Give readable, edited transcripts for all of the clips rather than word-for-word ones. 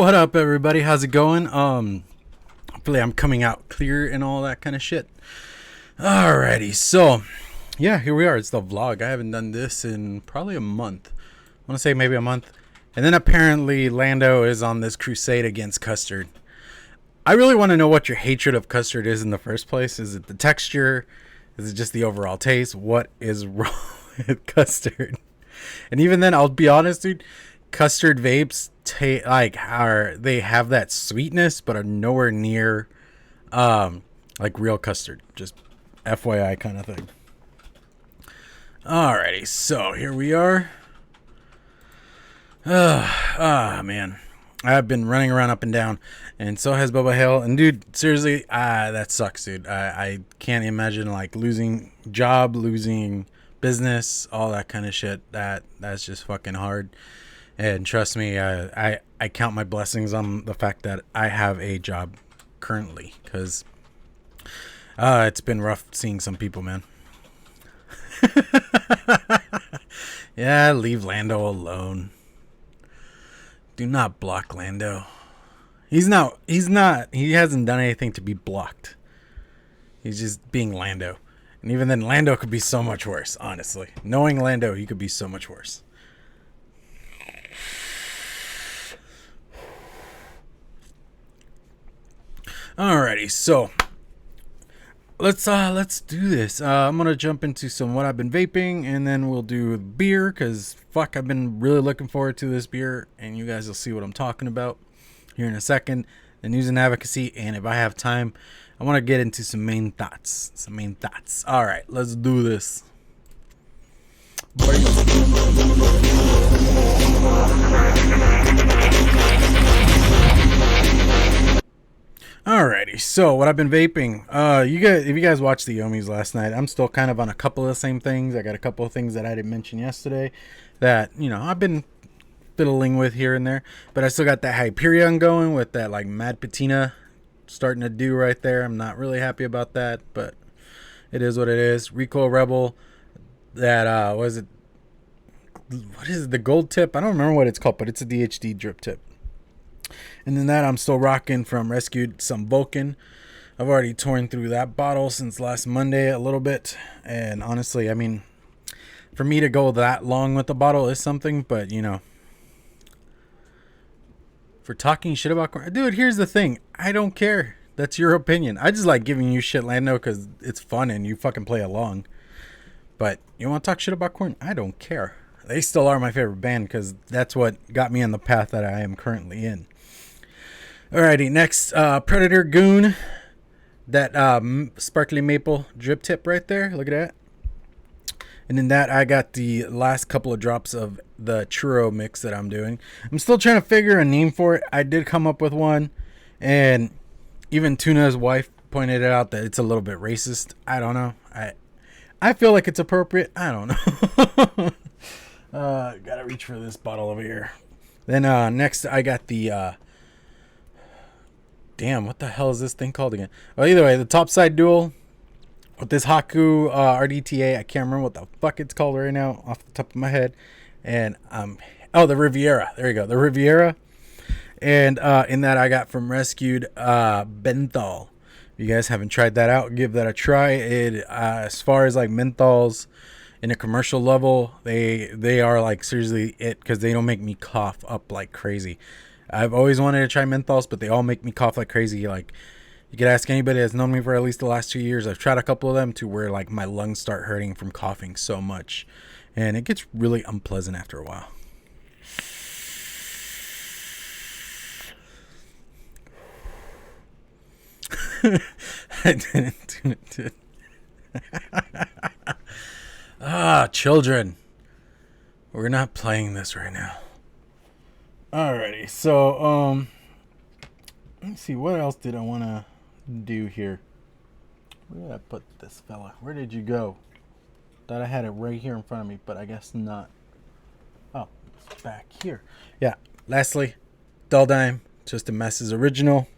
What up, everybody? How's it going? Hopefully I'm coming out clear and all that kind of shit. Alrighty, so yeah, here we are. It's the vlog. I haven't done this in probably a month. I want to say maybe a month. And then apparently Lando is on this crusade against custard. I really want to know what your hatred of custard is in the first place. Is it the texture? Is it just the overall taste? What is wrong with custard? And even then, I'll be honest, dude. Custard vapes they have that sweetness, but are nowhere near like real custard. Just FYI kind of thing. Alrighty, so here we are. Man, I've been running around up and down, and so has Bubba Hale. And dude, seriously, that sucks, dude. I can't imagine like losing job, losing business, all that kind of shit. That's just fucking hard. And trust me, I count my blessings on the fact that I have a job currently, because it's been rough seeing some people, man. Yeah, leave Lando alone. Do not block Lando. He hasn't done anything to be blocked. He's just being Lando. And even then, Lando could be so much worse, honestly. Knowing Lando, he could be so much worse. Alrighty, so let's do this. I'm gonna jump into some what I've been vaping, and then we'll do beer, because fuck, I've been really looking forward to this beer, and you guys will see what I'm talking about here in a second. The news and advocacy, and if I have time, I want to get into some main thoughts. All right, let's do this. Alrighty, so what I've been vaping. If you guys watched the Ohmies last night, I'm still kind of on a couple of the same things. I got a couple of things that I didn't mention yesterday that, I've been fiddling with here and there, but I still got that Hyperion going with that like Mad Patina starting to do right there. I'm not really happy about that, but it is what it is. Recoil Rebel, that what is it, the gold tip? I don't remember what it's called, but it's a DHD drip tip. And then that I'm still rocking from Rescued some Vulcan. I've already torn through that bottle since last Monday a little bit, and honestly, I mean, for me to go that long with the bottle is something, but for talking shit about corn, dude, here's the thing, I don't care. That's your opinion. I just like giving you shit, Lando, because it's fun and you fucking play along. But you want to talk shit about corn? I don't care. They still are my favorite band, because that's what got me on the path that I am currently in. Alrighty, next, Predator Goon. That sparkly maple drip tip right there. Look at that. And in that, I got the last couple of drops of the churro mix that I'm doing. I'm still trying to figure a name for it. I did come up with one. And even Tuna's wife pointed it out that it's a little bit racist. I don't know. I feel like it's appropriate. I don't know. Gotta reach for this bottle over here. Then next, I got the... damn, what the hell is this thing called again? Well, either way, the topside dual with this Haku RDTA. I can't remember what the fuck it's called right now off the top of my head. And the Riviera. There you go, the Riviera. And in that, I got from Rescued Benthol. If you guys haven't tried that out, give that a try. It as far as like menthols in a commercial level, they are like seriously it, because they don't make me cough up like crazy. I've always wanted to try menthols, but they all make me cough like crazy. Like, you could ask anybody that's known me for at least the last 2 years. I've tried a couple of them to where like my lungs start hurting from coughing so much, and it gets really unpleasant after a while. I didn't do it. Children, we're not playing this right now. Alrighty, so let me see, what else did I want to do here? Where did I put this fella? Where did you go? Thought I had it right here in front of me, but I guess not. Oh, it's back here. Yeah, lastly, Dull Dime, just a Mess's original.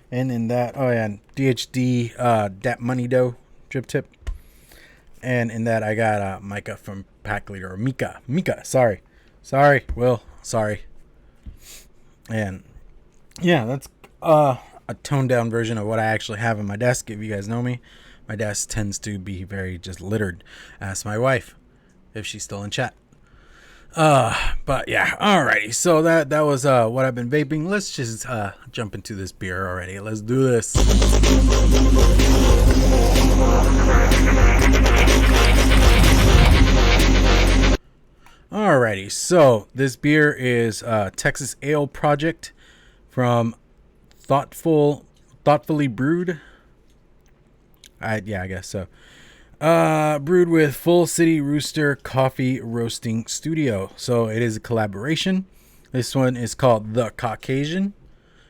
And in that, DHD Dat Money Dough drip tip. And in that, I got Micah from Pack Leader, or Mika, sorry, Will, sorry. And yeah, that's a toned down version of what I actually have on my desk. If you guys know me, my desk tends to be very just littered. Ask my wife if she's still in chat. But yeah, alrighty. So that was what I've been vaping. Let's just jump into this beer already. Let's do this. Alrighty, so this beer is Texas Ale Project from Thoughtfully Brewed. I guess so. Brewed with Full City Rooster Coffee Roasting Studio. So it is a collaboration. This one is called The Caucasian.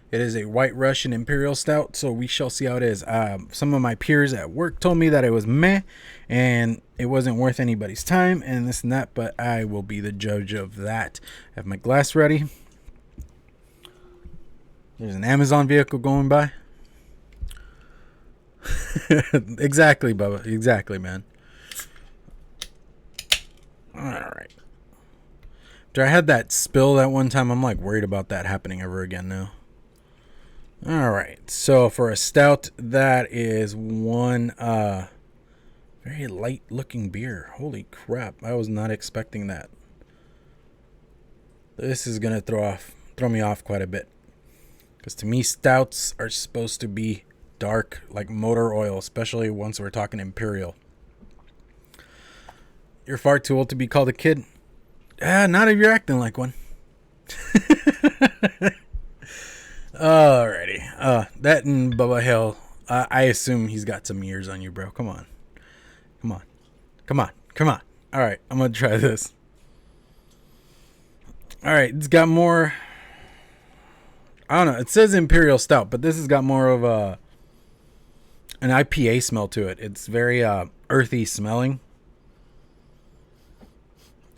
It is a White Russian Imperial Stout, so we shall see how it is. Some of my peers at work told me that it was meh, and it wasn't worth anybody's time, and this and that, but I will be the judge of that. I have my glass ready. There's an Amazon vehicle going by. Exactly, Bubba. Exactly, man. Alright. After I had that spill that one time, I'm like worried about that happening ever again now. Alright, so for a stout, that is one very light looking beer. Holy crap, I was not expecting that. This is gonna throw me off quite a bit. Because to me, stouts are supposed to be dark like motor oil, especially once we're talking Imperial. You're far too old to be called a kid. Not if you're acting like one. Alrighty. That and Bubba Hill. I assume he's got some years on you, bro. Come on. Alright, I'm gonna try this. Alright, it's got more. I don't know. It says Imperial Stout, but this has got more of an IPA smell to it. It's very earthy smelling.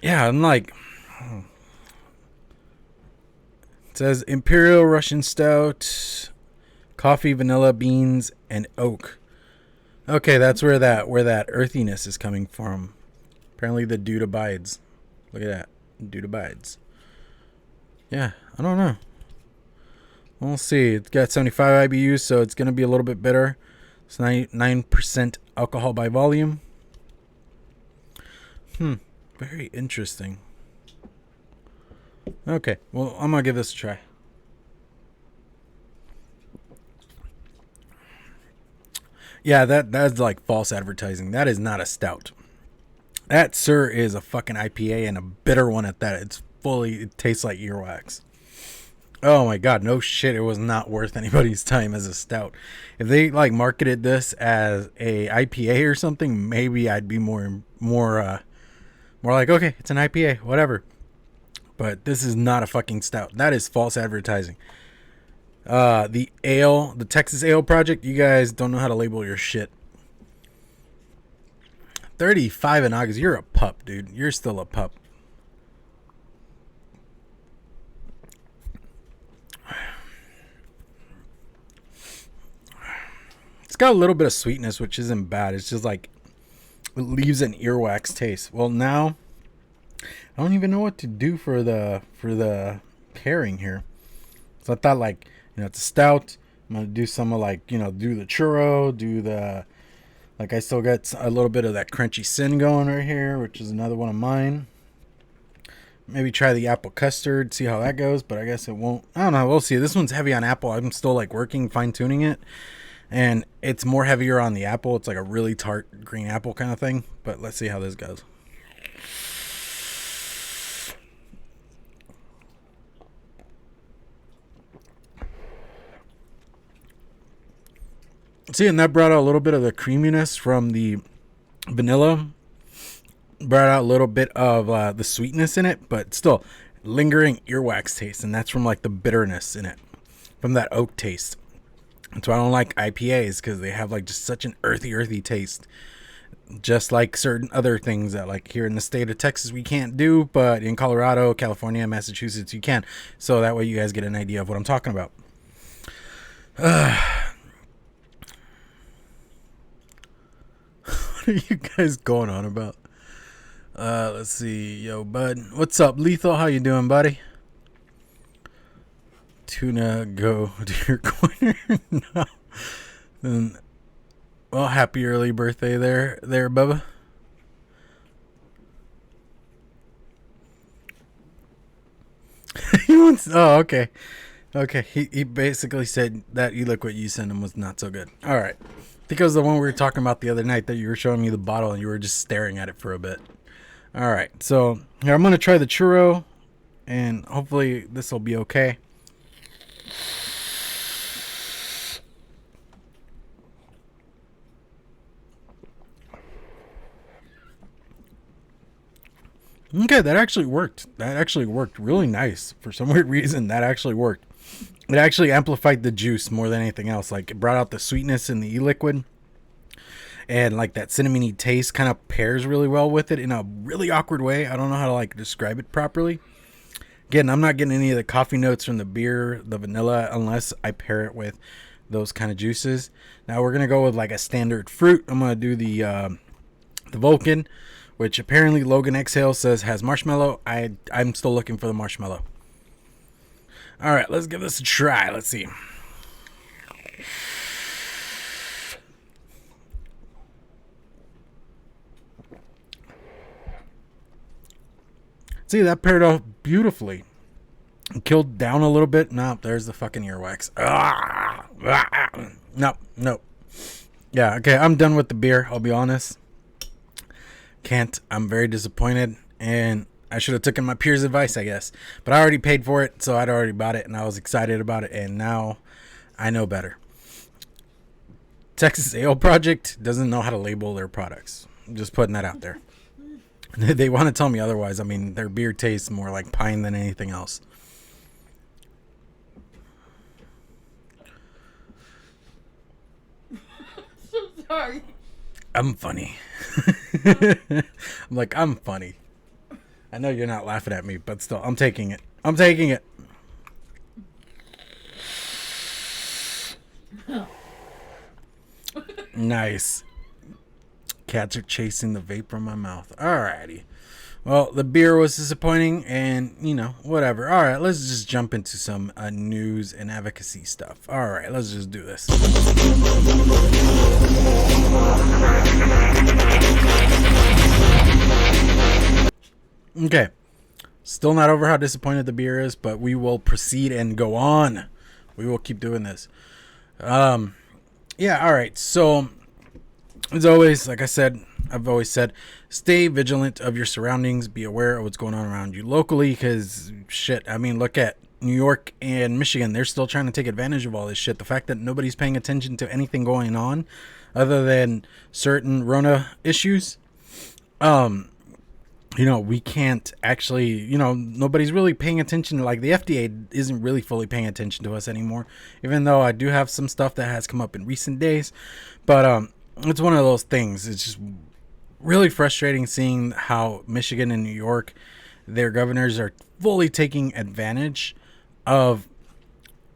Yeah, I'm like. It says Imperial Russian Stout, coffee, vanilla, beans, and oak. Okay, that's where that earthiness is coming from. Apparently the dude abides. Look at that. Dude abides. Yeah, I don't know. We'll see. It's got 75 IBUs, so it's going to be a little bit bitter. It's 9% alcohol by volume. Very interesting. Okay, well, I'm going to give this a try. Yeah, that's like false advertising. That is not a stout. That, sir, is a fucking IPA, and a bitter one at that. It tastes like earwax. Oh my god, no shit, it was not worth anybody's time as a stout. If they like marketed this as a IPA or something, maybe I'd be more like, okay, it's an IPA, whatever. But this is not a fucking stout. That is false advertising. The Texas Ale Project, you guys don't know how to label your shit. 35 in August, you're a pup, dude. You're still a pup. It's got a little bit of sweetness, which isn't bad. It's just like it leaves an earwax taste. Well, now I don't even know what to do for the pairing here. So I thought, like, it's a stout. I'm gonna do some of, like, do the churro, like, I still got a little bit of that crunchy sin going right here, which is another one of mine. Maybe try the apple custard, see how that goes, but I guess it won't. I don't know. We'll see. This one's heavy on apple. I'm still like working, fine tuning it. And it's more heavier on the apple. It's like a really tart green apple kind of thing. But let's see how this goes. See, and that brought out a little bit of the creaminess from the vanilla. Brought out a little bit of the sweetness in it, but still lingering earwax taste. And that's from like the bitterness in it, from that oak taste. That's why I don't like IPAs, because they have like just such an earthy taste. Just like certain other things that, like, here in the state of Texas we can't do, but in Colorado, California, Massachusetts you can. So that way you guys get an idea of what I'm talking about. What are you guys going on about? Let's see. Yo, bud. What's up, Lethal? How you doing, buddy? tuna go to your corner? No. Then, well, happy early birthday there, Bubba. He wants. Oh, okay. Okay. He basically said that you look what you sent him was not so good. All right. I think it was the one we were talking about the other night that you were showing me the bottle and you were just staring at it for a bit. All right. So here I'm gonna try the churro, and hopefully this will be okay. Okay, that actually worked. That actually worked really nice. For some weird reason, that actually worked. It actually amplified the juice more than anything else. Like, it brought out the sweetness in the e-liquid. And, like, that cinnamony taste kind of pairs really well with it in a really awkward way. I don't know how to, like, describe it properly. Again, I'm not getting any of the coffee notes from the beer, the vanilla, unless I pair it with those kind of juices. Now, we're going to go with, like, a standard fruit. I'm going to do the Vulcan, which apparently Logan Exhale says has marshmallow. I'm still looking for the marshmallow. All right, let's give this a try. Let's see. See, that paired off beautifully. Killed down a little bit. No, there's the fucking earwax. No. Yeah, okay, I'm done with the beer, I'll be honest. Can't. I'm very disappointed, and I should have taken my peers' advice, I guess. But I already paid for it, so I'd already bought it, and I was excited about it, and now I know better. Texas Ale Project doesn't know how to label their products. I'm just putting that out there. They want to tell me otherwise. I mean, their beer tastes more like pine than anything else. So sorry. I'm funny. I'm like, I'm funny. I know you're not laughing at me, but still, I'm taking it. I'm taking it. Nice. Cats are chasing the vape from my mouth. Alrighty. Well, the beer was disappointing, and, you know, whatever. Alright, let's just jump into some news and advocacy stuff. Alright, let's just do this. Okay. Still not over how disappointed the beer is, but we will proceed and go on. We will keep doing this. Yeah, alright. So, as always, like I said, I've always said, stay vigilant of your surroundings. Be aware of what's going on around you locally, because, shit, I mean, look at New York and Michigan. They're still trying to take advantage of all this shit. The fact that nobody's paying attention to anything going on other than certain Rona issues, you know, we can't actually, you know, nobody's really paying attention. Like, the FDA isn't really fully paying attention to us anymore, even though I do have some stuff that has come up in recent days. But it's one of those things. It's just really frustrating seeing how Michigan and New York, their governors are fully taking advantage of,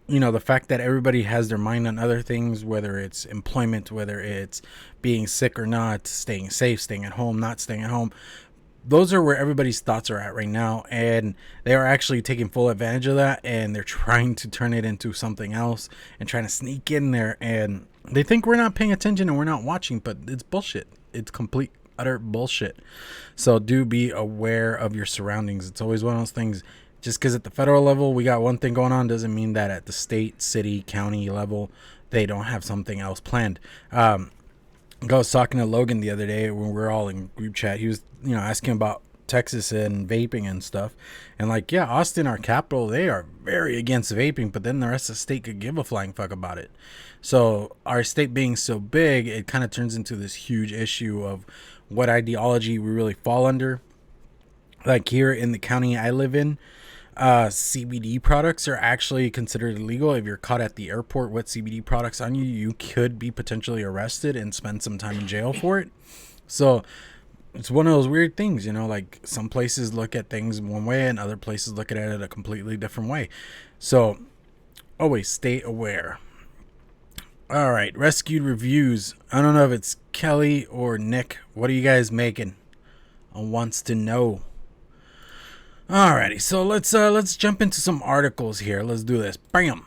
you know, the fact that everybody has their mind on other things, whether it's employment, whether it's being sick or not, staying safe, staying at home, not staying at home. Those are where everybody's thoughts are at right now, and they are actually taking full advantage of that, and they're trying to turn it into something else and trying to sneak in there, and they think we're not paying attention and we're not watching, but it's bullshit. It's complete, utter bullshit. So do be aware of your surroundings. It's always one of those things. Just because at the federal level we got one thing going on doesn't mean that at the state, city, county level they don't have something else planned. I was talking to Logan the other day when we were all in group chat. He was, you know, asking about Texas and vaping and stuff. And, like, yeah, Austin, our capital, they are very against vaping, but then the rest of the state could give a flying fuck about it. So our state being so big, it kind of turns into this huge issue of what ideology we really fall under. Like, here in the county I live in, CBD products are actually considered illegal. If you're caught at the airport with CBD products on you, you could be potentially arrested and spend some time in jail for it. So it's one of those weird things, you know, like some places look at things one way and other places look at it a completely different way. So always stay aware. All right, rescued reviews. I don't know if it's Kelly or Nick. What are you guys making? I wants to know. Alrighty, so let's jump into some articles here. Let's do this. Bam.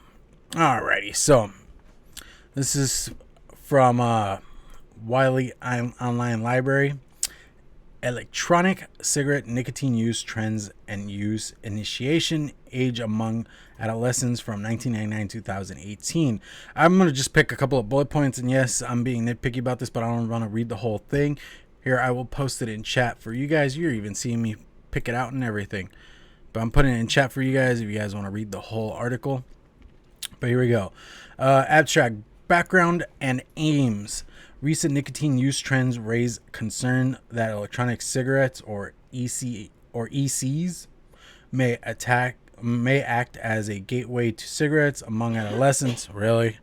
Alrighty, so this is from Wiley Online Library. Electronic cigarette nicotine use trends and use initiation age among adolescents from 1999 to 2018. I'm going to just pick a couple of bullet points, and yes, I'm being nitpicky about this, but I don't want to read the whole thing. Here, I will post it in chat for you guys. You're even seeing me pick it out and everything, but I'm putting it in chat for you guys if you guys want to read the whole article. But here we go. Abstract background and aims. Recent nicotine use trends raise concern that electronic cigarettes or ECs may act as a gateway to cigarettes among adolescents. Really?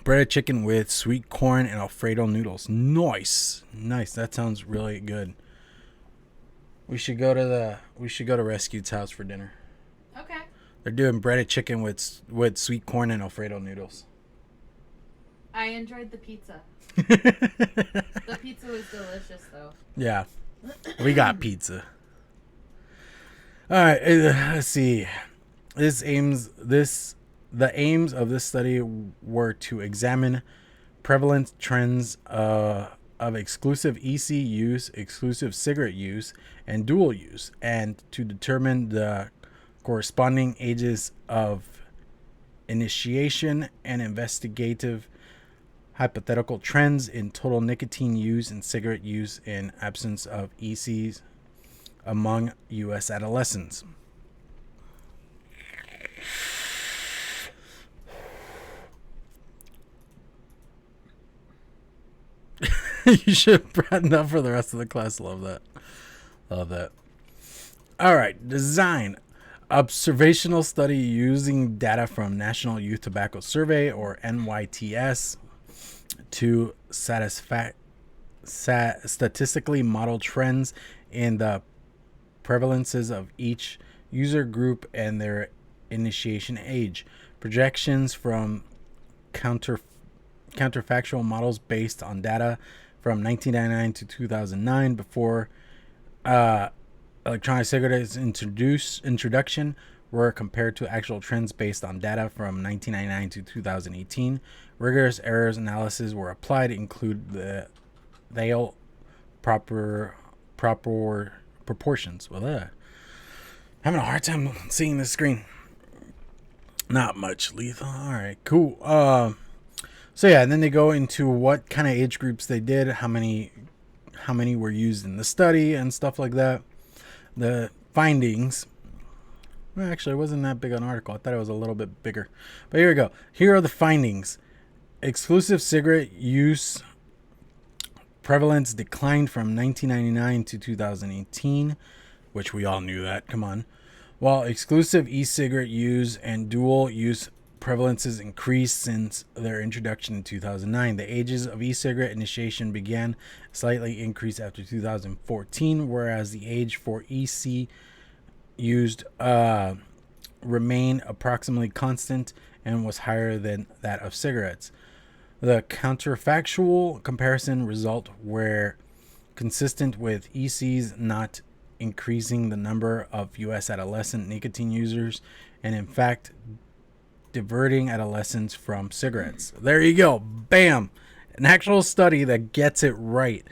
Breaded chicken with sweet corn and Alfredo noodles. Nice. That sounds really good. We should go to Rescued's house for dinner. Okay. They're doing breaded chicken with sweet corn and Alfredo noodles. I enjoyed the pizza. The pizza was delicious, though. Yeah, we got pizza. All right, let's see. The aims of this study were to examine prevalent trends of exclusive EC use, exclusive cigarette use, and dual use, and to determine the corresponding ages of initiation and investigative hypothetical trends in total nicotine use and cigarette use in absence of ECs among U.S. adolescents. You should brighten up for the rest of the class. Love that. All right. Design. Observational study using data from National Youth Tobacco Survey, or NYTS, to statistically model trends in the prevalences of each user group and their initiation age. Projections from counterfactual models based on data from 1999 to 2009, before electronic cigarettes introduction, were compared to actual trends based on data from 1999 to 2018. Rigorous errors analysis were applied, include the proportions. Well, having a hard time seeing the screen. Not much, lethal. All right, cool. So yeah, and then they go into what kind of age groups they did, how many were used in the study, and stuff like that. The findings. Well, actually, it wasn't that big an article. I thought it was a little bit bigger. But here we go. Here are the findings. Exclusive cigarette use prevalence declined from 1999 to 2018, which we all knew that. Come on. While exclusive e-cigarette use and dual use prevalences increased since their introduction in 2009. The ages of e-cigarette initiation began slightly increase after 2014, whereas the age for EC used remained approximately constant and was higher than that of cigarettes. The counterfactual comparison result were consistent with ECs not increasing the number of U.S. adolescent nicotine users, and in fact diverting adolescents from cigarettes. There you go. Bam. An actual study that gets it right.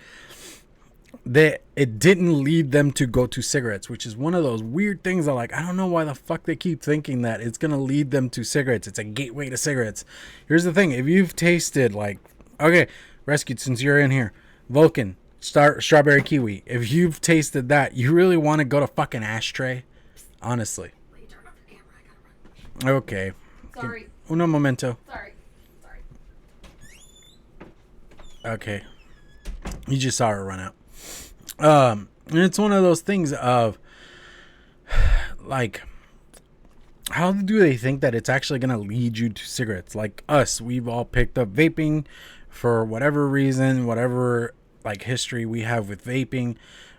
That it didn't lead them to go to cigarettes, which is one of those weird things that, like, I don't know why the fuck they keep thinking that it's going to lead them to cigarettes. It's a gateway to cigarettes. Here's the thing. If you've tasted, like, okay, Rescued, since you're in here, Vulcan, strawberry kiwi. If you've tasted that, you really want to go to fucking Ashtray? Honestly. Wait, turn off your camera. I gotta run. Okay. Sorry. Uno momento. Sorry. Okay. You just saw her run out. And it's one of those things of, like, how do they think that it's actually going to lead you to cigarettes? Like us, we've all picked up vaping for whatever reason, whatever, like, history we have with vaping.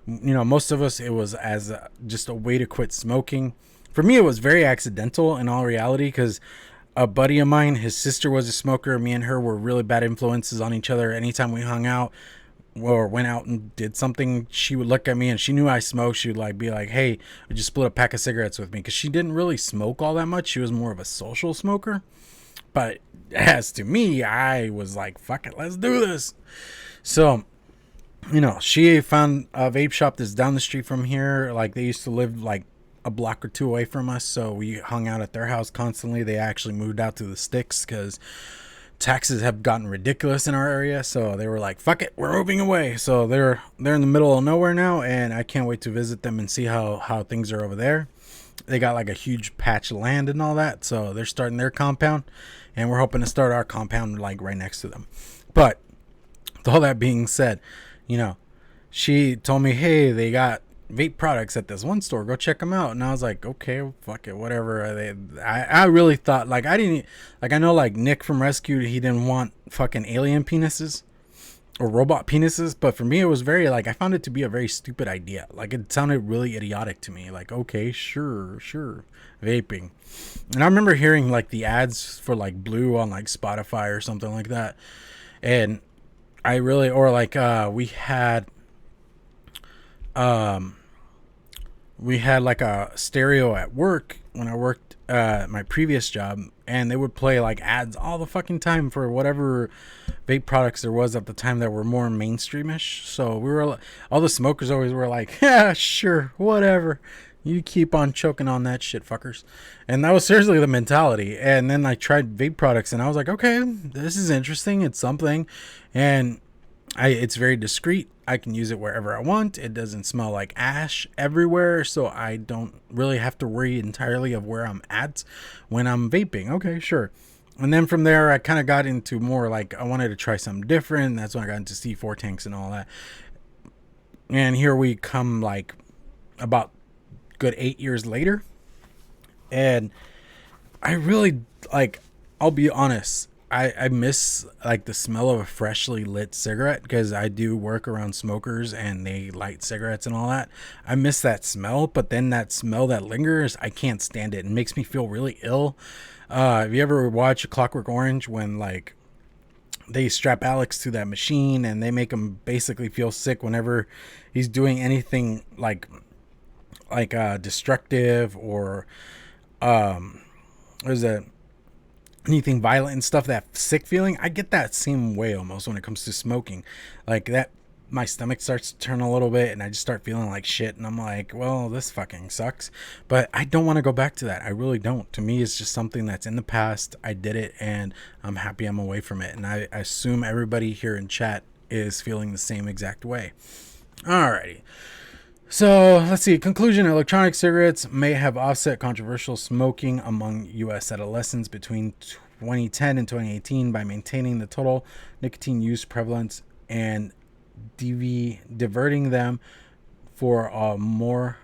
You know, most of us, it was as just a way to quit smoking. For me, it was very accidental in all reality, because a buddy of mine, his sister was a smoker. Me and her were really bad influences on each other. Anytime we hung out, or went out and did something, she would look at me and she knew I smoked. She would like be like, "Hey, would you split a pack of cigarettes with me?" Because she didn't really smoke all that much. She was more of a social smoker. But as to me, I was like, "Fuck it, let's do this." So, you know, she found a vape shop that's down the street from here. Like, they used to live like a block or two away from us, so we hung out at their house constantly. They actually moved out to the sticks because taxes have gotten ridiculous in our area, so they were like, "Fuck it, we're moving away." So they're in the middle of nowhere now, and I can't wait to visit them and see how things are over there. They got like a huge patch of land and all that, so they're starting their compound, and we're hoping to start our compound like right next to them. But with all that being said, you know, she told me, "Hey, they got vape products at this one store. Go check them out." And I was like, "Okay, fuck it, whatever." I really thought, like, I didn't, like, I know like Nick from Rescue, he didn't want fucking alien penises or robot penises, but for me it was very, like, I found it to be a very stupid idea. Like, it sounded really idiotic to me. Like, okay, sure, vaping. And I remember hearing like the ads for like Blue on like Spotify or something like that, and I really, or like we had like a stereo at work when I worked my previous job, and they would play like ads all the fucking time for whatever vape products there was at the time that were more mainstreamish. So we were, all the smokers always were like, "Yeah, sure, whatever. You keep on choking on that shit, fuckers." And that was seriously the mentality. And then I tried vape products and I was like, "Okay, this is interesting. It's something." And it's very discreet. I can use it wherever I want. It doesn't smell like ash everywhere, so I don't really have to worry entirely of where I'm at when I'm vaping. Okay, sure. And then from there, I kind of got into more like, I wanted to try something different. That's when I got into C4 tanks and all that. And here we come, like, about good 8 years later. And I really, like, I'll be honest, I miss like the smell of a freshly lit cigarette, because I do work around smokers and they light cigarettes and all that. I miss that smell, but then that smell that lingers, I can't stand it. It makes me feel really ill. Have you ever watched Clockwork Orange when like they strap Alex to that machine and they make him basically feel sick whenever he's doing anything like destructive or what is that, anything violent and stuff, that sick feeling? I get that same way almost when it comes to smoking. Like that, my stomach starts to turn a little bit and I just start feeling like shit, and I'm like, well, this fucking sucks. But I don't want to go back to that. I really don't. To me, it's just something that's in the past. I did it and I'm happy I'm away from it, and I assume everybody here in chat is feeling the same exact way. Alrighty. So let's see. Conclusion: electronic cigarettes may have offset controversial smoking among U.S. adolescents between 2010 and 2018 by maintaining the total nicotine use prevalence and diverting them for a more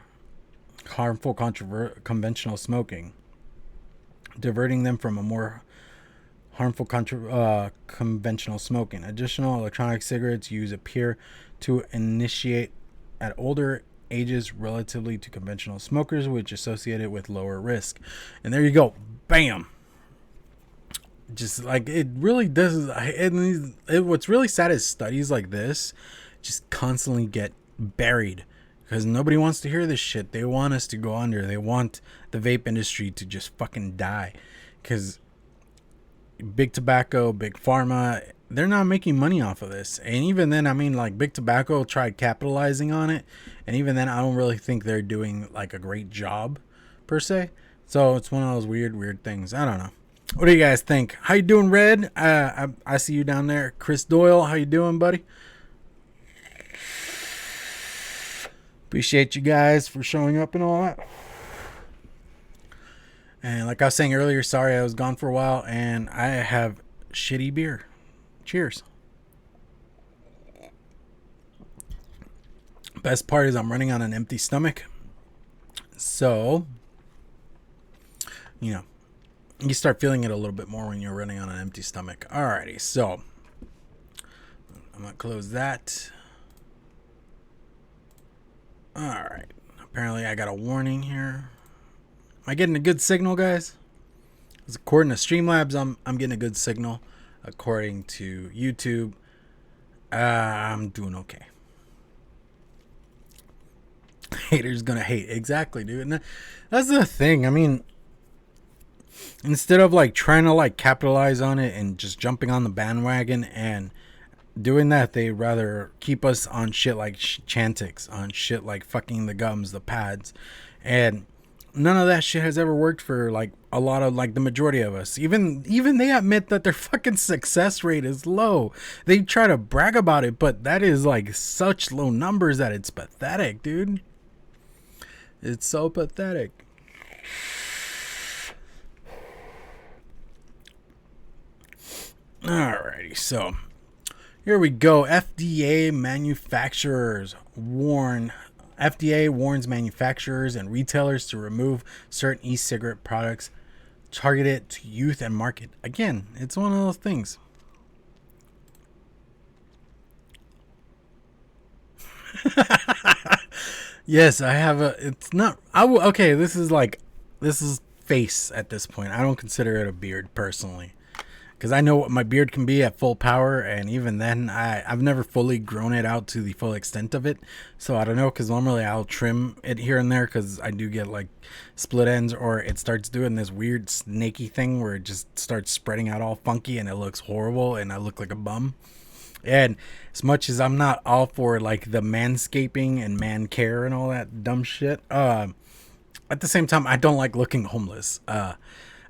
harmful conventional smoking. Diverting them from a more harmful conventional smoking. Additional electronic cigarettes use appear to initiate at older ages relatively to conventional smokers, which associated with lower risk. And there you go. Bam. Just like, it really does. What's really sad is studies like this just constantly get buried because nobody wants to hear this shit. They want us to go under. They want the vape industry to just fucking die, because big tobacco, big pharma, they're not making money off of this. And even then, I mean, like, big tobacco tried capitalizing on it, and even then I don't really think they're doing like a great job per se. So it's one of those weird things. I don't know. What do you guys think? How you doing, Red? I see you down there. Chris Doyle, how you doing, buddy? Appreciate you guys for showing up and all that. And like I was saying earlier, sorry I was gone for a while, and I have shitty beer. Cheers. Best part is I'm running on an empty stomach. So, you know, you start feeling it a little bit more when you're running on an empty stomach. Alrighty, so I'm going to close that. Alright. Apparently I got a warning here. Am I getting a good signal, guys? Because according to Streamlabs, I'm getting a good signal. According to YouTube, I'm doing okay. Haters gonna hate. Exactly, dude. And that's the thing. I mean, instead of like trying to like capitalize on it and just jumping on the bandwagon and doing that, they rather keep us on shit like Chantix, on shit like fucking the gums, the pads, and none of that shit has ever worked for like a lot of like the majority of us. Even they admit that their fucking success rate is low. They try to brag about it, but that is like such low numbers that it's pathetic, dude. It's so pathetic. Alrighty, so here we go. FDA warns manufacturers and retailers to remove certain e-cigarette products targeted to youth and market. Again, it's one of those things. Yes, I have a. It's not. Okay, this is face at this point. I don't consider it a beard personally, because I know what my beard can be at full power, and even then, I've never fully grown it out to the full extent of it. So I don't know, because normally I'll trim it here and there, because I do get like split ends, or it starts doing this weird snaky thing where it just starts spreading out all funky, and it looks horrible, and I look like a bum. And as much as I'm not all for like the manscaping and man care and all that dumb shit, at the same time, I don't like looking homeless. I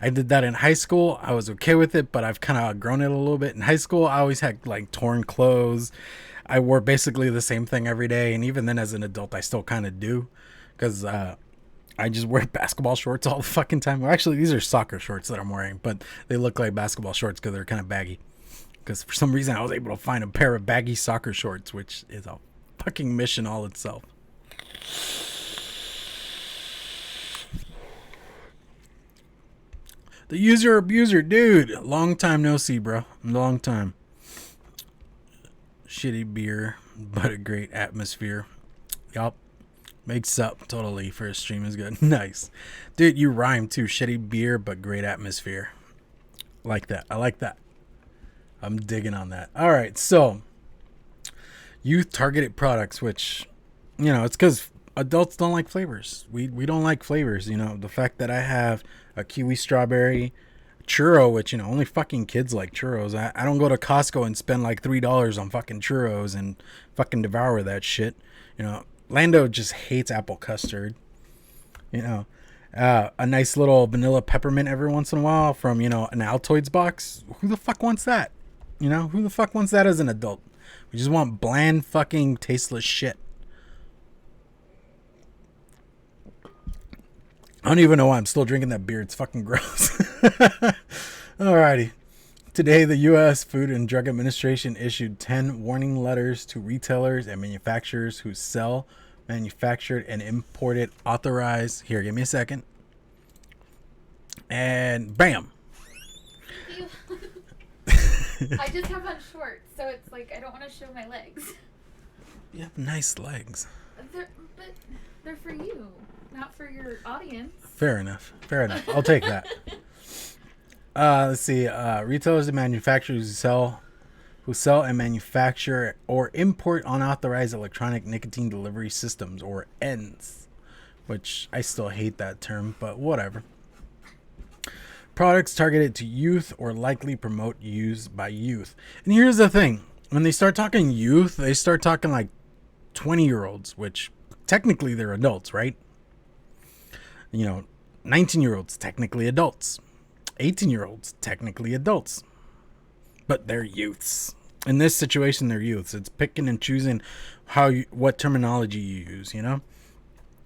did that in high school. I was okay with it, but I've kind of outgrown it a little bit. In high school, I always had like torn clothes. I wore basically the same thing every day. And even then as an adult, I still kind of do, because I just wear basketball shorts all the fucking time. Well, actually, these are soccer shorts that I'm wearing, but they look like basketball shorts because they're kind of baggy. Because for some reason I was able to find a pair of baggy soccer shorts, which is a fucking mission all itself. The user abuser, dude. Long time no see, bro. Long time. Shitty beer, but a great atmosphere. Yup. Makes up totally for a stream is good. Nice. Dude, you rhyme too. Shitty beer, but great atmosphere. Like that. I like that. I'm digging on that. All right, so youth targeted products, which, you know, it's because adults don't like flavors. We don't like flavors. You know, the fact that I have a kiwi strawberry churro, which, you know, only fucking kids like churros. I don't go to Costco and spend like $3 on fucking churros and fucking devour that shit. You know, Lando just hates apple custard. You know, a nice little vanilla peppermint every once in a while from, you know, an Altoids box. Who the fuck wants that? You know, who the fuck wants that as an adult? We just want bland, fucking, tasteless shit. I don't even know why I'm still drinking that beer. It's fucking gross. Alrighty. Today, the U.S. Food and Drug Administration issued 10 warning letters to retailers and manufacturers who sell, manufactured, and imported authorized... Here, give me a second. And bam. Thank you. I just have on shorts, so it's like I don't want to show my legs. You have nice legs. But they're for you, not for your audience. Fair enough. Fair enough. I'll take that. Let's see. Retailers and manufacturers who sell and manufacture or import unauthorized electronic nicotine delivery systems, or ENDS, which I still hate that term, but whatever. Products targeted to youth or likely promote use by youth. And here's the thing. When they start talking youth, they start talking like 20-year-olds, which technically they're adults, right? You know, 19-year-olds, technically adults. 18-year-olds, technically adults. But they're youths. In this situation, they're youths. It's picking and choosing what terminology you use, you know?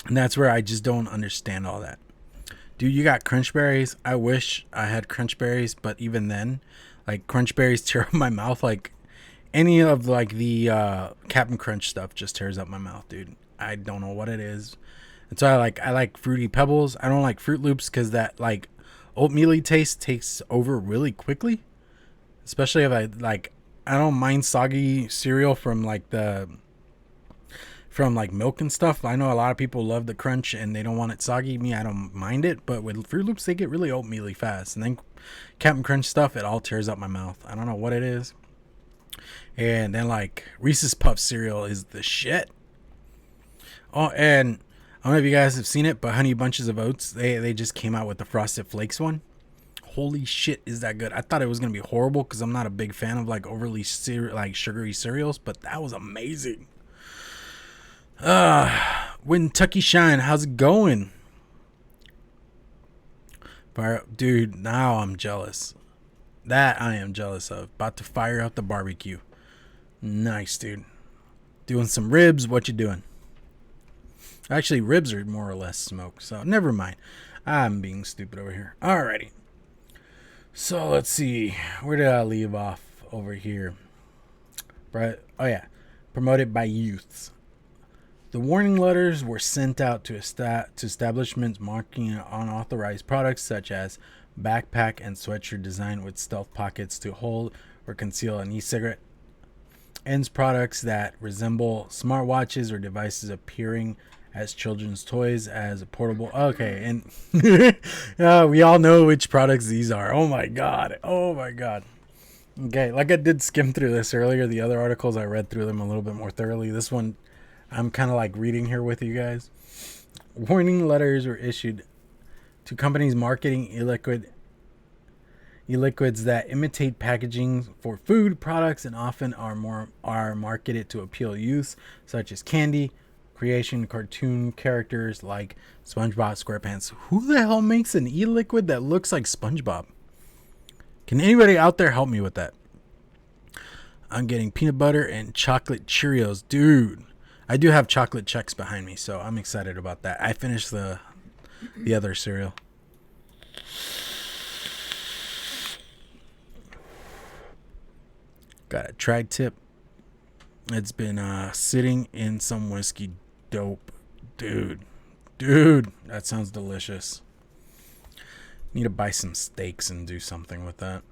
And that's where I just don't understand all that. Dude, you got crunch berries. I wish I had crunch berries, but even then, like, crunch berries tear up my mouth. Like, any of like the Captain Crunch stuff just tears up my mouth, dude. I don't know what it is. And so I like Fruity Pebbles. I don't like Fruit Loops because that like oatmeal-y taste takes over really quickly. Especially if I don't mind soggy cereal from like milk and stuff. I know a lot of people love the crunch and they don't want it soggy. Me, I don't mind it, but with Fruit Loops, they get really oatmeal-y fast. And then Captain Crunch stuff, it all tears up my mouth. I don't know what it is. And then like Reese's Puff cereal is the shit. Oh, and I don't know if you guys have seen it, but Honey Bunches of Oats, they just came out with the Frosted Flakes one. Holy shit, is that good? I thought it was gonna be horrible because I'm not a big fan of like overly sugary cereals, but that was amazing. Kentucky Shine, how's it going? Dude, now I'm jealous. That I am jealous of. About to fire up the barbecue. Nice, dude. Doing some ribs. What you doing? Actually, ribs are more or less smoked, so never mind. I'm being stupid over here. Alrighty. So let's see. Where did I leave off over here? Right. Oh yeah. Promoted by youths. The warning letters were sent out to establishments marking unauthorized products such as backpack and sweatshirt designed with stealth pockets to hold or conceal an e-cigarette. Ends products that resemble smartwatches or devices appearing as children's toys as a portable. Okay, and we all know which products these are. Oh my god. Okay, like I did skim through this earlier. The other articles, I read through them a little bit more thoroughly. This one, I'm kind of like reading here with you guys. Warning letters were issued to companies marketing e-liquids that imitate packaging for food products and often are marketed to appeal youth, such as candy, creation, cartoon characters like SpongeBob SquarePants. Who the hell makes an e-liquid that looks like SpongeBob? Can anybody out there help me with that? I'm getting peanut butter and chocolate Cheerios. Dude, I do have chocolate checks behind me, so I'm excited about that. I finished the other cereal. Got a tri-tip. It's been sitting in some whiskey dope. Dude, that sounds delicious. Need to buy some steaks and do something with that.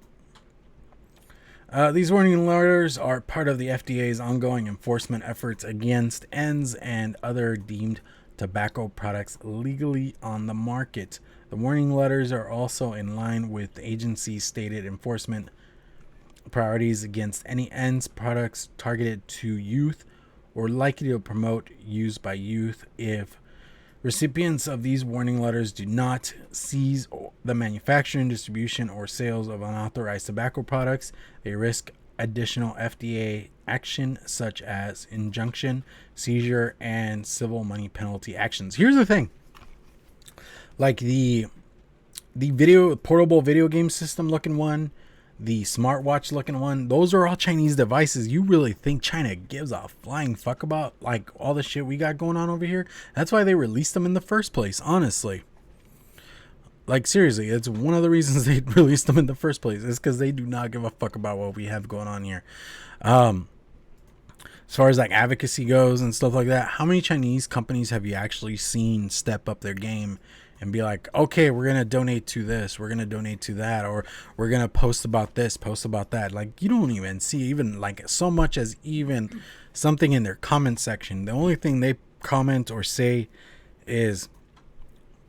These warning letters are part of the FDA's ongoing enforcement efforts against ends and other deemed tobacco products legally on the market. The warning letters are also in line with the agency's stated enforcement priorities against any ends products targeted to youth or likely to promote use by youth. If recipients of these warning letters do not cease the manufacturing, distribution, or sales of unauthorized tobacco products, they risk additional FDA action such as injunction, seizure, and civil money penalty actions. Here's the thing. Like the portable video game system looking one, the smartwatch looking one, those are all Chinese devices. You really think China gives a flying fuck about like all the shit we got going on over here? That's why they released them in the first place, honestly. Like seriously, it's one of the reasons they released them in the first place is because they do not give a fuck about what we have going on here. As far as like advocacy goes and stuff like that, how many Chinese companies have you actually seen step up their game and be like, okay, we're going to donate to this, we're going to donate to that, or we're going to post about this, post about that? Like, you don't even see even like so much as even something in their comment section. The only thing they comment or say is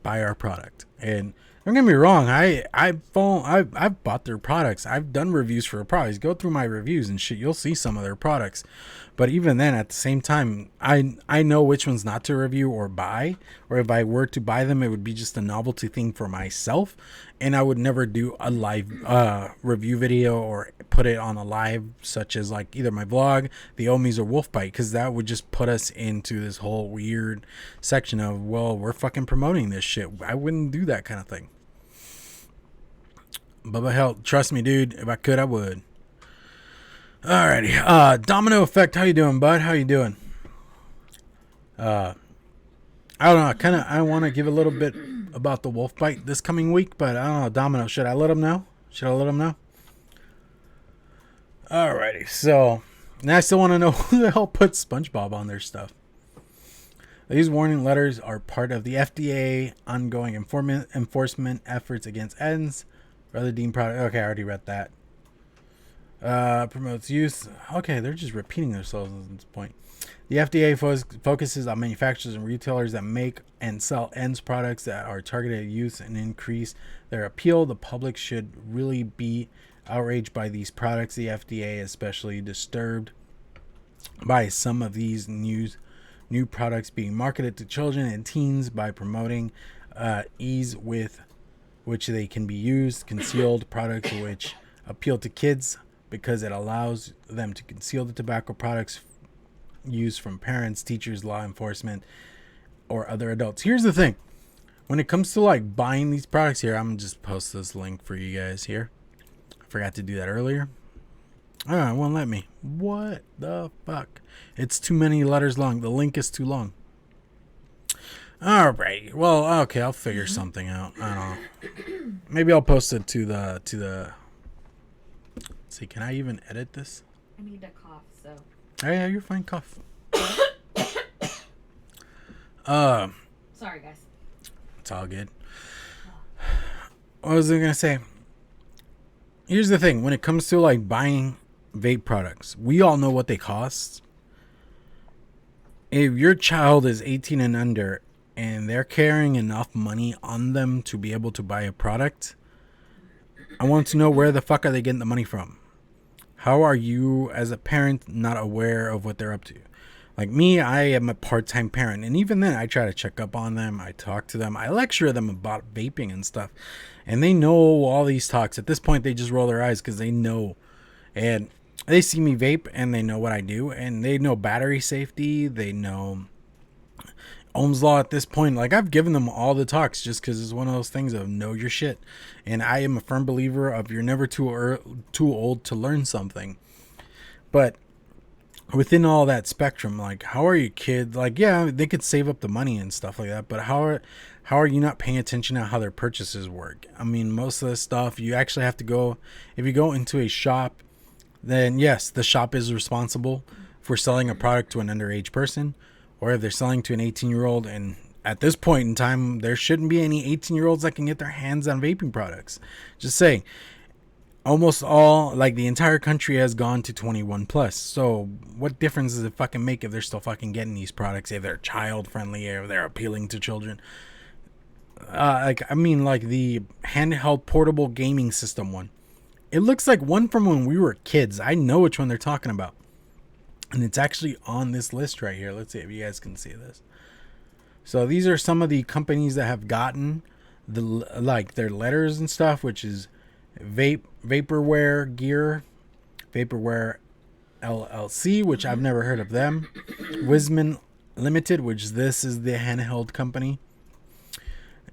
buy our product. And don't get me wrong, I've bought their products. I've done reviews for products. Go through my reviews and shit, you'll see some of their products. But even then, at the same time, I know which ones not to review or buy. Or if I were to buy them, it would be just a novelty thing for myself. And I would never do a live review video or put it on a live, such as like either my vlog, the Ohmies, or Wolfbite, because that would just put us into this whole weird section of, well, we're fucking promoting this shit. I wouldn't do that kind of thing. But hell, trust me, dude, if I could, I would. Alrighty, Domino Effect, how you doing, bud? How you doing? I don't know, I want to give a little bit about the Wolfbite this coming week, but I don't know, Domino, should I let him know? Alrighty, so, now I still want to know who the hell put SpongeBob on their stuff. These warning letters are part of the FDA ongoing enforcement efforts against ends, rather deemed product. Okay, I already read that. Promotes use. Okay, they're just repeating themselves at this point. The FDA focuses on manufacturers and retailers that make and sell ends products that are targeted at use and increase their appeal. The public should really be Outraged by these products, the FDA is especially disturbed by some of these new products being marketed to children and teens by promoting ease with which they can be used, concealed products which appeal to kids because it allows them to conceal the tobacco products used from parents, teachers, law enforcement, or other adults. Here's the thing. When it comes to like buying these products here, I'm just post this link for you guys here. I forgot to do that earlier. Oh, it won't let me. What the fuck? It's too many letters long. The link is too long. Alright. Well, okay, I'll figure something out. I don't know. Maybe I'll post it to the let's see, can I even edit this? I need to cough, so. Oh yeah, you're fine, cough. Sorry guys. It's all good. What was I gonna say? Here's the thing. When it comes to like buying vape products, we all know what they cost. If your child is 18 and under and they're carrying enough money on them to be able to buy a product, I want to know, where the fuck are they getting the money from? How are you as a parent not aware of what they're up to? Like me, I am a part-time parent, and even then I try to check up on them. I talk to them. I lecture them about vaping and stuff, and they know all these talks. At this point, they just roll their eyes because they know, and they see me vape and they know what I do, and they know battery safety. They know Ohm's law at this point. Like, I've given them all the talks just because it's one of those things of know your shit. And I am a firm believer of you're never too old to learn something. But within all that spectrum, like, how are your kids? Like, yeah, they could save up the money and stuff like that, but how are you not paying attention to how their purchases work? I mean, most of the stuff you actually have to go, if you go into a shop, then yes, the shop is responsible for selling a product to an underage person, or if they're selling to an 18-year-old. And at this point in time, there shouldn't be any 18-year-olds that can get their hands on vaping products. Just saying, almost all, like the entire country has gone to 21 plus. So what difference does it fucking make if they're still fucking getting these products, if they're child friendly, or if they're appealing to children? Like the handheld portable gaming system one. It looks like one from when we were kids. I know which one they're talking about. And it's actually on this list right here. Let's see if you guys can see this. So these are some of the companies that have gotten their letters and stuff, which is Vaporware Gear, Vaporware LLC, which I've never heard of them. Wisman Limited, which this is the handheld company.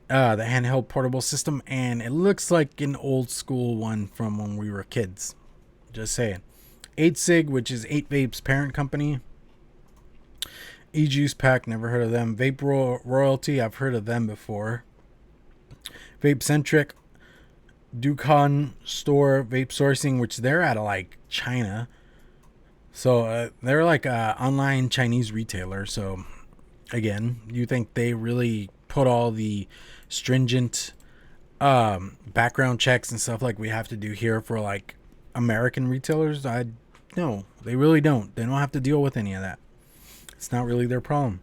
The handheld portable system, and it looks like an old school one from when we were kids. Just saying. 8sig, which is 8Vape's parent company. E-Juice Pack, never heard of them. Vape Royalty, I've heard of them before. Vape Centric, Ducon Store, Vape Sourcing, which they're out of like China. So they're like a online Chinese retailer. So again, you think they really put all the stringent background checks and stuff like we have to do here for like American retailers? No, they really don't. They don't have to deal with any of that. It's not really their problem.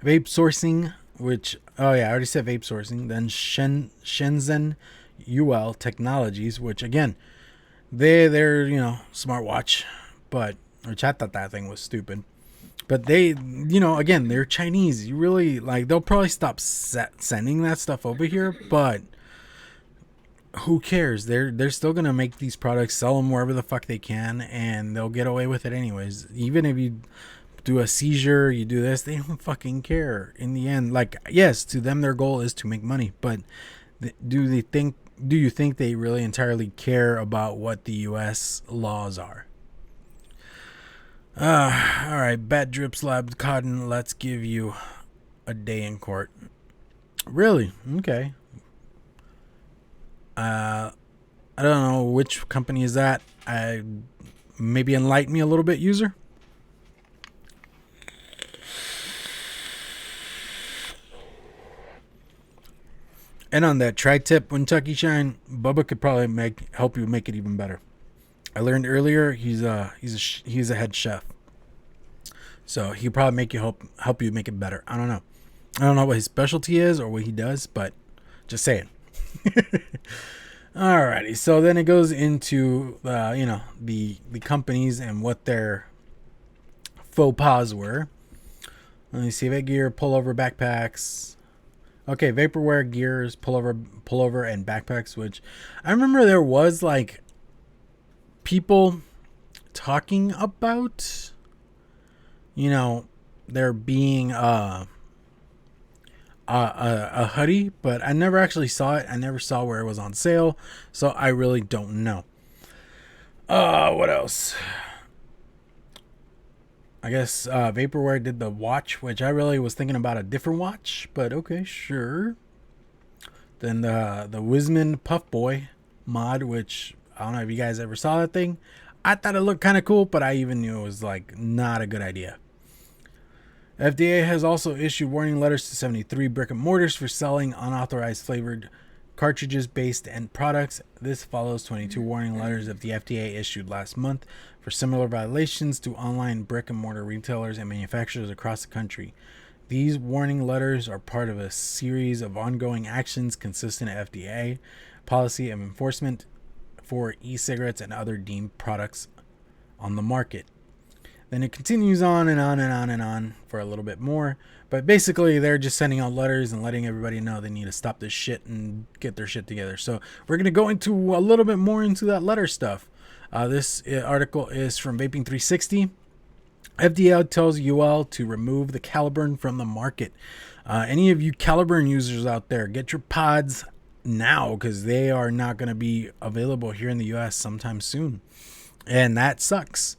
Vape Sourcing, which, oh yeah, I already said Vape Sourcing. Then Shenzhen UL Technologies, which again, they're smartwatch, but which I thought that thing was stupid. But they, again, they're Chinese. You really, they'll probably stop sending that stuff over here, but who cares? They're still going to make these products, sell them wherever the fuck they can, and they'll get away with it anyways. Even if you do a seizure, you do this, they don't fucking care. In the end, yes, to them, their goal is to make money, but do you think they really entirely care about what the U.S. laws are? All right, Bad Drips Labs Cotton, let's give you a day in court. Really? Okay. I don't know which company is that. Maybe enlighten me a little bit, user. And on that tri-tip Kentucky Shine, Bubba could probably help you make it even better. I learned earlier he's a head chef, so he'll probably help you make it better. I don't know what his specialty is or what he does, but just saying. Alrighty, so then it goes into the companies and what their faux pas were. Let me see. Gear, pullover, backpacks. Okay, vaporware, gears, pullover, and backpacks. Which I remember there was like people talking about, there being a hoodie, but I never actually saw it. I never saw where it was on sale, so I really don't know. What else? I guess Vaporware did the watch, which I really was thinking about a different watch, but okay, sure. Then the Wisman Puff Boy mod, which I don't know if you guys ever saw that thing. I thought it looked kind of cool, but I even knew it was like not a good idea. FDA has also issued warning letters to 73 brick and mortars for selling unauthorized flavored cartridges-based end products. This follows 22 warning letters that the FDA issued last month for similar violations to online brick and mortar retailers and manufacturers across the country. These warning letters are part of a series of ongoing actions consistent with FDA policy of enforcement for e-cigarettes and other deemed products on the market. Then it continues on and on and on and on for a little bit more. But basically, they're just sending out letters and letting everybody know they need to stop this shit and get their shit together. So we're going to go into a little bit more into that letter stuff. This article is from Vaping 360. FDA tells UL to remove the Caliburn from the market. Any of you Caliburn users out there, get your pods now because they are not going to be available here in the US sometime soon. And that sucks.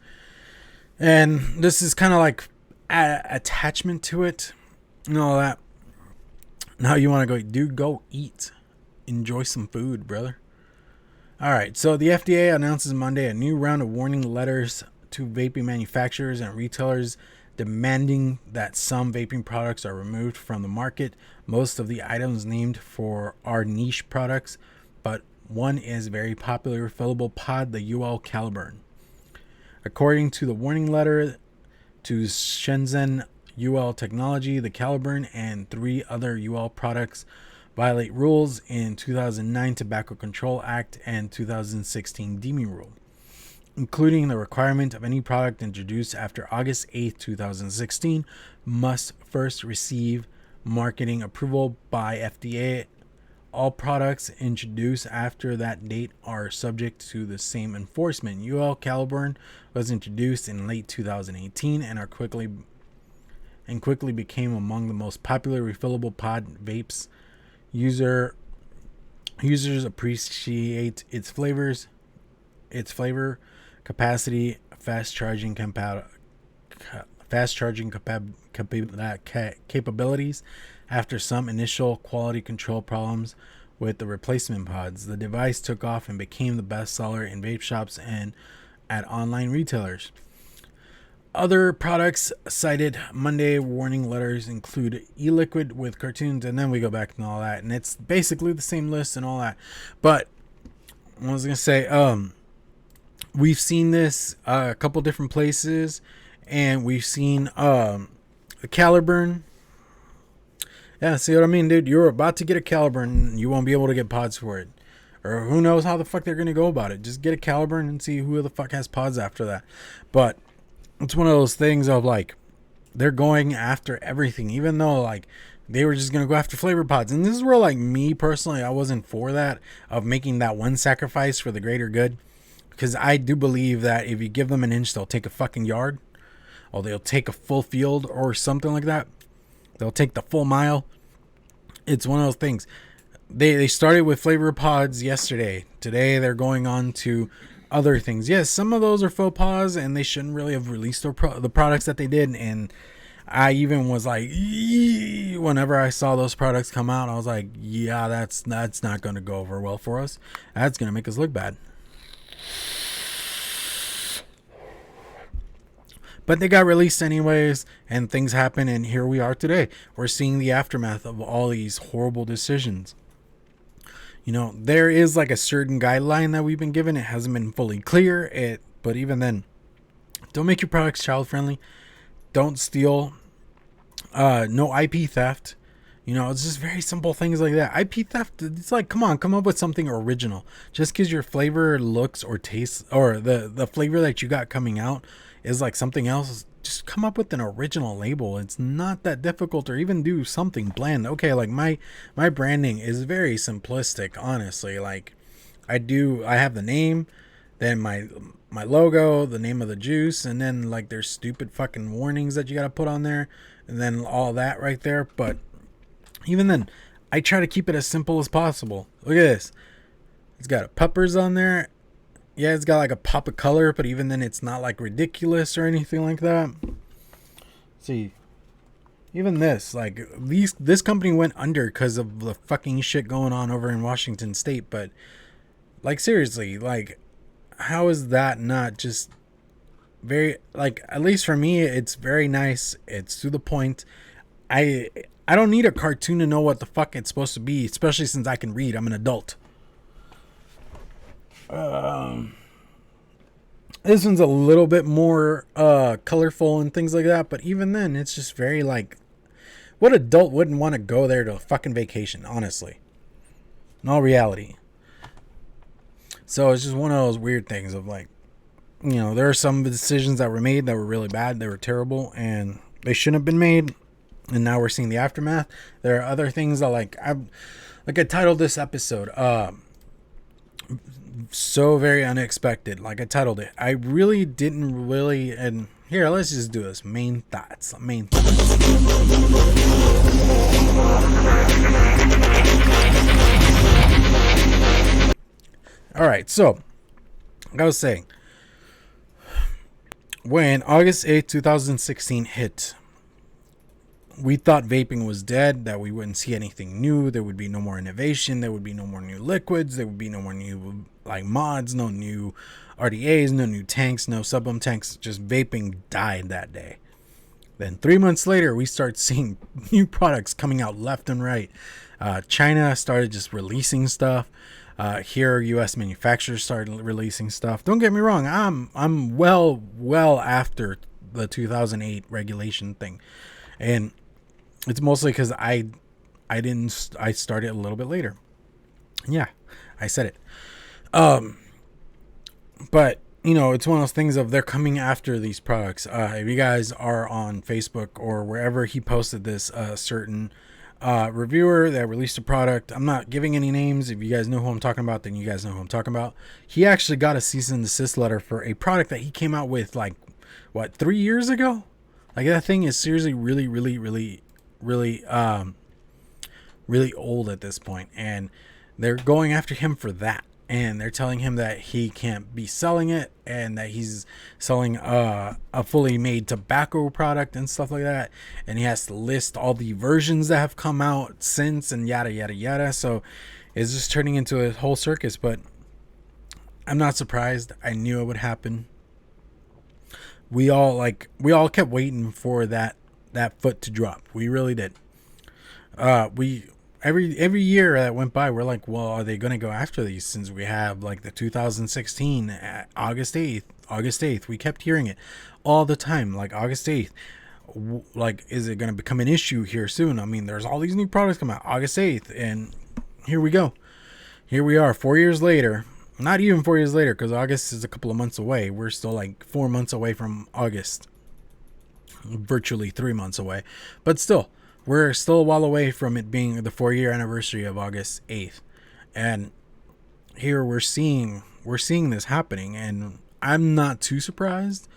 And this is kind of like attachment to it and all that. Now you want to go, dude, go eat. Enjoy some food, brother. All right, so the FDA announces Monday a new round of warning letters to vaping manufacturers and retailers demanding that some vaping products are removed from the market. Most of the items named are niche products, but one is very popular refillable pod, the UL Caliburn. According to the warning letter to Shenzhen UL Technology, the Caliburn and 3 other UL products violate rules in 2009 Tobacco Control Act and 2016 deeming rule, including the requirement of any product introduced after August 8, 2016 must first receive marketing approval by FDA. All products introduced after that date are subject to the same enforcement. UL Caliburn was introduced in late 2018 and quickly became among the most popular refillable pod vapes. Users appreciate its flavor capacity, fast charging capabilities. After some initial quality control problems with the replacement pods, the device took off and became the best seller in vape shops and at online retailers. Other products cited Monday warning letters include e-liquid with cartoons, and then we go back and all that, and it's basically the same list and all that. But I was gonna say, we've seen this a couple different places, and we've seen the Caliburn. Yeah, see what I mean, dude? You're about to get a Caliburn, and you won't be able to get pods for it. Or who knows how the fuck they're going to go about it. Just get a Caliburn and see who the fuck has pods after that. But it's one of those things of, like, they're going after everything. Even though, like, they were just going to go after flavor pods. And this is where, like, me personally, I wasn't for that. Of making that one sacrifice for the greater good. Because I do believe that if you give them an inch, they'll take a fucking yard. Or they'll take a full field or something like that. They'll take the full mile. It's one of those things. They started with flavor pods yesterday. Today they're going on to other things. Yes, some of those are faux pas, and they shouldn't really have released the products that they did. And I even was like, whenever I saw those products come out, I was like, yeah, that's not going to go over well for us. That's going to make us look bad. But they got released anyways, and things happen, and here we are today. We're seeing the aftermath of all these horrible decisions. You know, there is like a certain guideline that we've been given. It hasn't been fully clear, but even then, don't make your products child friendly. Don't steal. No IP theft. You know, it's just very simple things like that. IP theft, it's like, come on, come up with something original. Just because your flavor looks or tastes, or the flavor that you got coming out is like something else, just come up with an original label. It's not that difficult, or even do something bland. Okay, like my branding is very simplistic, honestly. Like I have the name, then my logo, the name of the juice, and then like there's stupid fucking warnings that you got to put on there, and then all that right there. But even then, I try to keep it as simple as possible. Look at this. It's got a peppers on there. Yeah, it's got like a pop of color, but even then it's not like ridiculous or anything like that. See, even this, like this company went under because of the fucking shit going on over in Washington State. But like seriously, like how is that not just very, like, at least for me, it's very nice. It's to the point. I don't need a cartoon to know what the fuck it's supposed to be, especially since I can read. I'm an adult. This one's a little bit more colorful and things like that, but even then, it's just very like, what adult wouldn't want to go there to a fucking vacation, honestly? In all reality. So it's just one of those weird things of like, you know, there are some decisions that were made that were really bad, they were terrible, and they shouldn't have been made, and now we're seeing the aftermath. There are other things that like I titled this episode so very unexpected. Like I titled it, I really didn't really. And here, let's just do this. Main thoughts. All right, so like I was saying, when August 8th, 2016 hit, we thought vaping was dead, that we wouldn't see anything new, there would be no more innovation, there would be no more new liquids, there would be no more new like mods, no new RDAs, no new tanks, no sub-ohm tanks. Just vaping died that day. Then 3 months later, we start seeing new products coming out left and right. China started just releasing stuff. Here, U.S. manufacturers started releasing stuff. Don't get me wrong, I'm well after the 2008 regulation thing, and it's mostly because I started a little bit later. Yeah, I said it. But you know, it's one of those things of they're coming after these products. If you guys are on Facebook or wherever he posted this, certain reviewer that released a product, I'm not giving any names. If you guys know who I'm talking about, then you guys know who I'm talking about. He actually got a cease and desist letter for a product that he came out with like, what, 3 years ago? Like that thing is seriously really old at this point, and they're going after him for that, and they're telling him that he can't be selling it, and that he's selling a fully made tobacco product and stuff like that, and he has to list all the versions that have come out since, and yada yada yada. So it's just turning into a whole circus. But I'm not surprised. I knew it would happen. We all kept waiting for that foot to drop. We really did. Every year that went by, we're like, well, are they going to go after these? Since we have like the 2016 August 8th, we kept hearing it all the time, like August 8th. Like, is it going to become an issue here soon? I mean, there's all these new products coming out August 8th, and here we go. Here we are 4 years later. Not even 4 years later, because August is a couple of months away. We're still like 4 months away from August. Virtually 3 months away. But still, we're still a while away from it being the 4-year anniversary of August 8th. And here we're seeing this happening, and I'm not too surprised.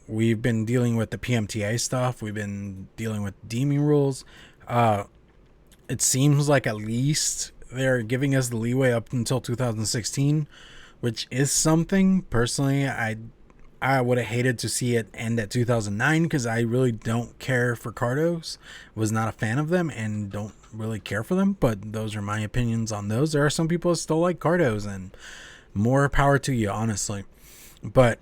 We've been dealing with the PMTA stuff. We've been dealing with deeming rules. It seems like at least they're giving us the leeway up until 2016, which is something. Personally, I would have hated to see it end at 2009, because I really don't care for cardos. Was not a fan of them and don't really care for them, but those are my opinions on those. There are some people that still like cardos, and more power to you, honestly. But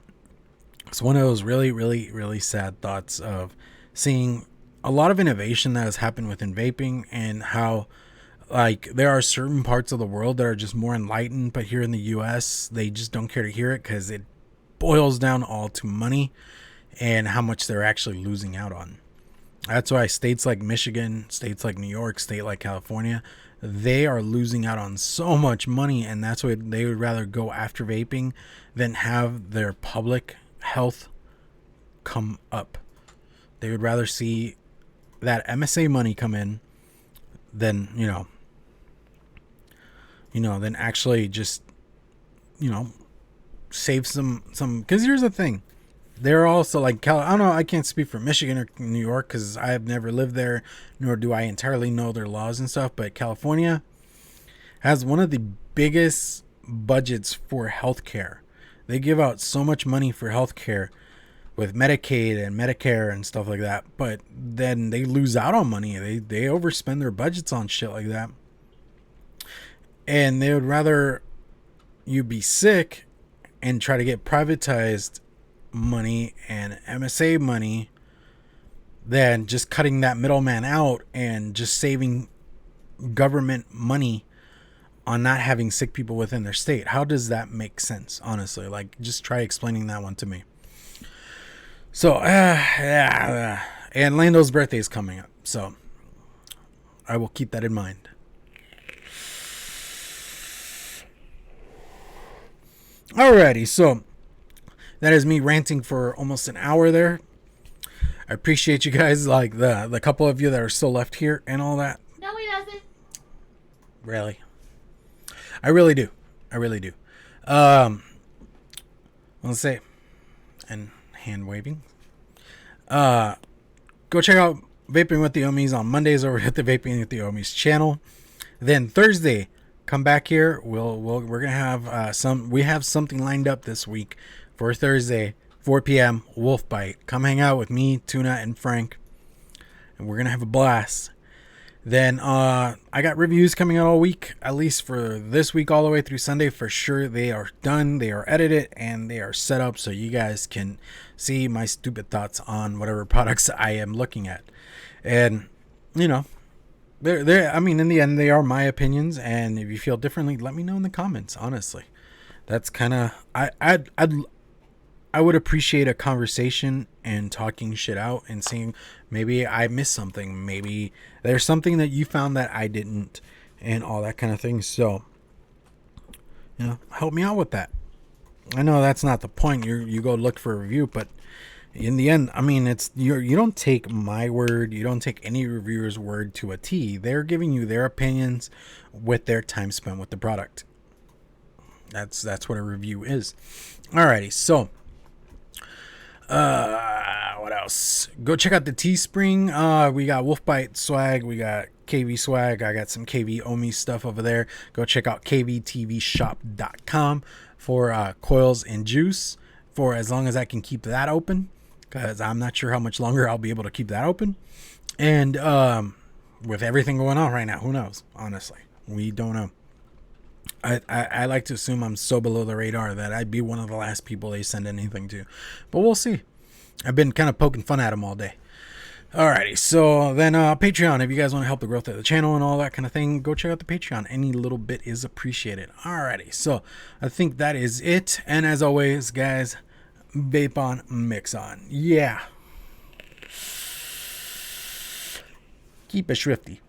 it's one of those really sad thoughts of seeing a lot of innovation that has happened within vaping, and how like there are certain parts of the world that are just more enlightened, but here in the US they just don't care to hear it, because it boils down all to money and how much they're actually losing out on. That's why states like Michigan, states like New York, state like California, they are losing out on so much money, and that's why they would rather go after vaping than have their public health come up. They would rather see that MSA money come in than, than actually just, save some, because here's the thing. They're also like, I don't know, I can't speak for Michigan or New York because I have never lived there, nor do I entirely know their laws and stuff, but California has one of the biggest budgets for healthcare. They give out so much money for healthcare with Medicaid and Medicare and stuff like that, but then they lose out on money. They overspend their budgets on shit like that. And they would rather you be sick and try to get privatized money and MSA money than just cutting that middleman out and just saving government money on not having sick people within their state. How does that make sense, honestly? Like, just try explaining that one to me. So, and Lando's birthday is coming up, so I will keep that in mind. Alrighty, so that is me ranting for almost an hour there. I appreciate you guys, like the couple of you that are still left here and all that. No, he doesn't. Really? I really do. Let's say, and hand waving. Go check out Vaping with the Ohmies on Mondays over at the Vaping with the Ohmies channel. Then Thursday, come back here. We're gonna have we have something lined up this week for Thursday, 4 p.m. Wolfbite. Come hang out with me, Tuna, and Frank, and we're gonna have a blast. Then I got reviews coming out all week, at least for this week all the way through Sunday for sure. They are done, they are edited, and they are set up so you guys can see my stupid thoughts on whatever products I am looking at. And they're I mean, in the end, they are my opinions, and if you feel differently, let me know in the comments. Honestly, that's kind of I would appreciate a conversation and talking shit out and seeing maybe I missed something. Maybe there's something that you found that I didn't and all that kind of thing. So, help me out with that. I know that's not the point. You go look for a review, but in the end, I mean, it's you don't take my word. You don't take any reviewer's word to a T. They're giving you their opinions with their time spent with the product. That's what a review is. Alrighty, so what else? Go check out the Teespring. We got Wolfbite swag, we got KV swag. I got some KV Ohmies stuff over there. Go check out kvtvshop.com for coils and juice, for as long as I can keep that open, because I'm not sure how much longer I'll be able to keep that open. And with everything going on right now, who knows? Honestly, we don't know. I like to assume I'm so below the radar that I'd be one of the last people they send anything to, but we'll see. I've been kind of poking fun at them all day. Alrighty, so then Patreon, if you guys want to help the growth of the channel and all that kind of thing, go check out the Patreon. Any little bit is appreciated. Alrighty, so I think that is it. And as always, guys, vape on, mix on. Yeah. Keep it shrifty.